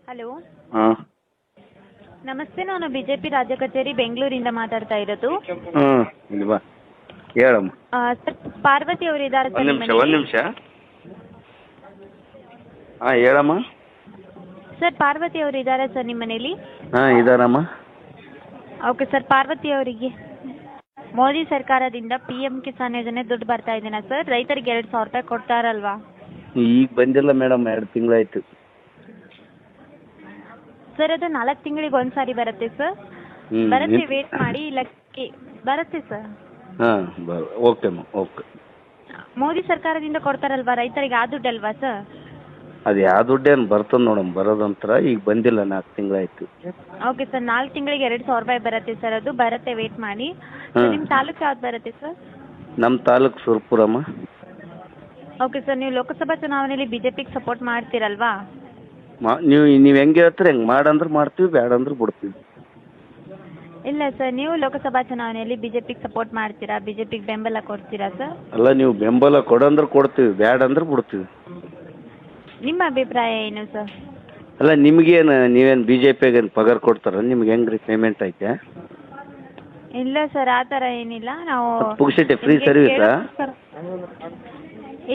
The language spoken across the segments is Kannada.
ಹಲೋ, ಹಾಂ ನಮಸ್ತೆ. ನಾನು ಬಿಜೆಪಿ ರಾಜ್ಯ ಕಚೇರಿ ಬೆಂಗಳೂರಿಂದ ಮಾತಾಡ್ತಾ ಇರೋದು. ಹಾಂ ಇಲ್ಲಿ ಬಾ ಹೇಳಮ್ಮ. ಸರ್, ಪಾರ್ವತಿ ಅವರು ಇದ್ದಾರೆ ಸರ್ ಒಂದು ನಿಮ್ಮ ನಿಮಿಷ ಮನೆಯಲ್ಲಿ? ಹಾಂ ಹೇಳಮ್ಮ. ಸರ್, ಪಾರ್ವತಿ ಅವರು ಇದ್ದಾರೆ ಸರ್ ನಿಮ್ಮ ಮನೆಯಲ್ಲಿ? ಹಾಂ ಇದಾರಮ್ಮ. ಓಕೆ ಸರ್, ಪಾರ್ವತಿ ಅವರಿಗೆ ಮೋದಿ ಸರ್ಕಾರದಿಂದ PM ಕಿಸಾನ್ ಯೋಜನೆ ದುಡ್ಡು ಬರ್ತಾ ಇದೆಯಾ ಸರ್? ರೈತರಿಗೆ 2,000 ರೂಪಾಯಿ ಕೊಡ್ತಾರಲ್ವಾ? ಈಗ ಬಂದಿಲ್ಲ ಮೇಡಮ್, 2 ತಿಂಗಳಾಯ್ತು. ಸರ್, ಅದು 4 ತಿಂಗಳಿಗೆ ಒಂದ್ಸಾರಿ ಬರುತ್ತೆ ಸರ್. ಹ್ಞೂ ಬರುತ್ತೆ, ವೇಟ್ ಮಾಡಿ. ಇಲ್ಲಕ್ಕೆ ಬರುತ್ತೆ ಸರ್. ಹಾಂ ಓಕೆ ಅಮ್ಮ, ಓಕೆ. ಮೋದಿ ಸರ್ಕಾರದಿಂದ ಕೊಡ್ತಾರಲ್ವಾ ರೈತರಿಗೆ, ಆ ದುಡ್ಡಲ್ವಾ ಸರ್? ಅದು ಯಾವ ದುಡ್ಡೇನು ಬರ್ತದೆ ನೋಡಮ್ಮ, ಬರೋದಂತರ ಈಗ ಬಂದಿಲ್ಲ, 4 ತಿಂಗಳಾಯ್ತು. ಓಕೆ ಸರ್, 4 ತಿಂಗಳಿಗೆ 2,000 ರೂಪಾಯಿ ಬರುತ್ತೆ ಸರ್. ಅದು ಬರುತ್ತೆ, ವೇಟ್ ಮಾಡಿ. ಹಾಂ. ನಿಮ್ಮ ತಾಲೂಕು ಯಾವ್ದು ಬರುತ್ತೆ ಸರ್? ನಮ್ಮ ತಾಲೂಕು ಸುರ್ಪುರಮ್ಮ. ಓಕೆ ಸರ್, ನೀವು ಲೋಕಸಭಾ ಚುನಾವಣೆಯಲ್ಲಿ ಬಿಜೆಪಿಗೆ ಸಪೋರ್ಟ್ ಮಾಡ್ತೀರಲ್ವಾ? ನೀವು ಹೆಂಗೆ ಹೇಳ್ತೀರಿ ಹೆಂಗೆ, ಮಾಡಂದ್ರೆ ಮಾಡ್ತೀವಿ, ಬೇಡ ಅಂದ್ರೆ ಬಿಡ್ತೀವಿ. ಇಲ್ಲ ಸರ್, ನೀವು ಲೋಕಸಭಾ ಚುನಾವಣೆಯಲ್ಲಿ ಬಿಜೆಪಿಗೆ ಸಪೋರ್ಟ್ ಮಾಡ್ತೀರಾ? ಬಿಜೆಪಿಗೆ ಬೆಂಬಲ ಕೊಡ್ತೀರಾ ಸರ್? ಅಲ್ಲ, ನೀವು ಬೆಂಬಲ ಕೊಡಂದ್ರೆ ಕೊಡ್ತೀವಿ, ಬೇಡ ಅಂದ್ರೆ ಬಿಡ್ತೀವಿ. ನಿಮ್ಮ ಅಭಿಪ್ರಾಯ ಏನು ಸರ್? ಅಲ್ಲ, ನಿಮಗೇನು, ನೀವೇನು ಬಿ ಜೆ ಪಿಗೆ ಪಗಾರ ಕೊಡ್ತಾರ? ನಿಮ್ಗೆ ಹೆಂಗೆ ರೀ, ಪೇಮೆಂಟ್ ಐತೆ? ಇಲ್ಲ ಸರ್, ಆ ಥರ ಏನಿಲ್ಲ. ನಾವು ಪುಗ್ಸಿಟ್ಟೆ ಫ್ರೀ ಸರ್ವಿಸಾ?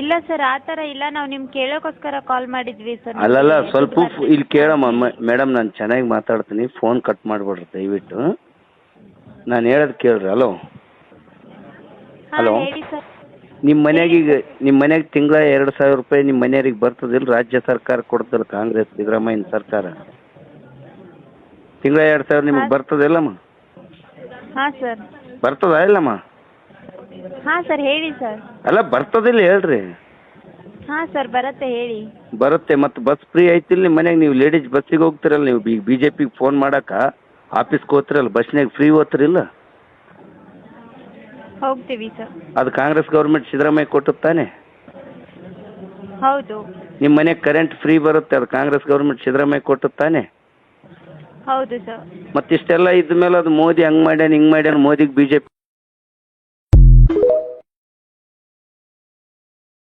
ಇಲ್ಲ ಸರ್, ಆ ಥರ ಇಲ್ಲ. ನಾವು ನಿಮ್ಗೆ ಕೇಳೋಕ್ಕೋಸ್ಕರ ಕಾಲ್ ಮಾಡಿದ್ವಿ ಸರ್. ಅಲ್ಲಲ್ಲ, ಸ್ವಲ್ಪ ಇಲ್ಲಿ ಕೇಳಮ್ಮ ಮೇಡಮ್, ನಾನು ಚೆನ್ನಾಗಿ ಮಾತಾಡ್ತೀನಿ, ಫೋನ್ ಕಟ್ ಮಾಡಿಬಿಡ್ರಿ ದಯವಿಟ್ಟು. ನಾನು ಹೇಳೋದು ಕೇಳ್ರಿ. ಹಲೋ ಹಲೋ, ಹೇಳಿ ಸರ್. ನಿಮ್ಮ ಮನೆಗೆ ತಿಂಗಳ 2,000 ರೂಪಾಯಿ ನಿಮ್ಮ ಮನೆಯವ್ರಿಗೆ ಬರ್ತದಿಲ್ಲ? ರಾಜ್ಯ ಸರ್ಕಾರ ಕೊಡ್ತಲ್ಲ, ಕಾಂಗ್ರೆಸ್ ಸಿದ್ದರಾಮಯ್ಯನ ಸರ್ಕಾರ. ತಿಂಗಳ 2,000 ನಿಮಗೆ ಬರ್ತದಿಲ್ಲಮ್ಮ? ಹಾಂ ಸರ್. ಬರ್ತದ ಇಲ್ಲಮ್ಮ? ಹಾಂ ಸರ್, ಹೇಳಿ ಸರ್. ಅಲ್ಲ, ಬರ್ತದಿಲ್ಲ ಹೇಳ್ರಿ. ಹಾಂ ಸರ್, ಬರುತ್ತೆ, ಹೇಳಿ. ಬರುತ್ತೆ. ಮತ್ತು ಬಸ್ ಫ್ರೀ ಐತಿಲ್ಲ ನಿಮ್ಮ ಮನೆಗೆ? ನೀವು ಲೇಡೀಸ್ ಬಸ್ಸಿಗೆ ಹೋಗ್ತಿರಲ್ಲ, ನೀವು ಬಿ ಜೆ ಪಿಗೆ ಫೋನ್ ಮಾಡಕ್ಕೆ ಆಫೀಸ್ಗೆ ಹೋಗ್ತಿರಲ್ಲ, ಬಸ್ನಾಗ ಫ್ರೀ ಓದ್ತಿರಿಲ್ಲ? ಹೋಗ್ತೀವಿ ಸರ್. ಅದು ಕಾಂಗ್ರೆಸ್ ಗೌರ್ಮೆಂಟ್ ಸಿದ್ದರಾಮಯ್ಯ ಕೊಟ್ಟದ್ದು ತಾನೆ? ಹೌದು. ನಿಮ್ಮ ಮನೆಗೆ ಕರೆಂಟ್ ಫ್ರೀ ಬರುತ್ತೆ, ಅದು ಕಾಂಗ್ರೆಸ್ ಗೌರ್ಮೆಂಟ್ ಸಿದ್ದರಾಮಯ್ಯ ಕೊಟ್ಟದ್ದು ತಾನೆ? ಹೌದು ಸರ್. ಮತ್ತಿಷ್ಟೆಲ್ಲ ಇದ್ದ ಮೇಲೆ ಅದು ಮೋದಿ ಹಂಗೆ ಮಾಡ್ಯಾನ ಹಿಂಗೆ ಮಾಡ್ಯಾನ, ಮೋದಿಗೆ ಬಿ ಜೆ ಪಿ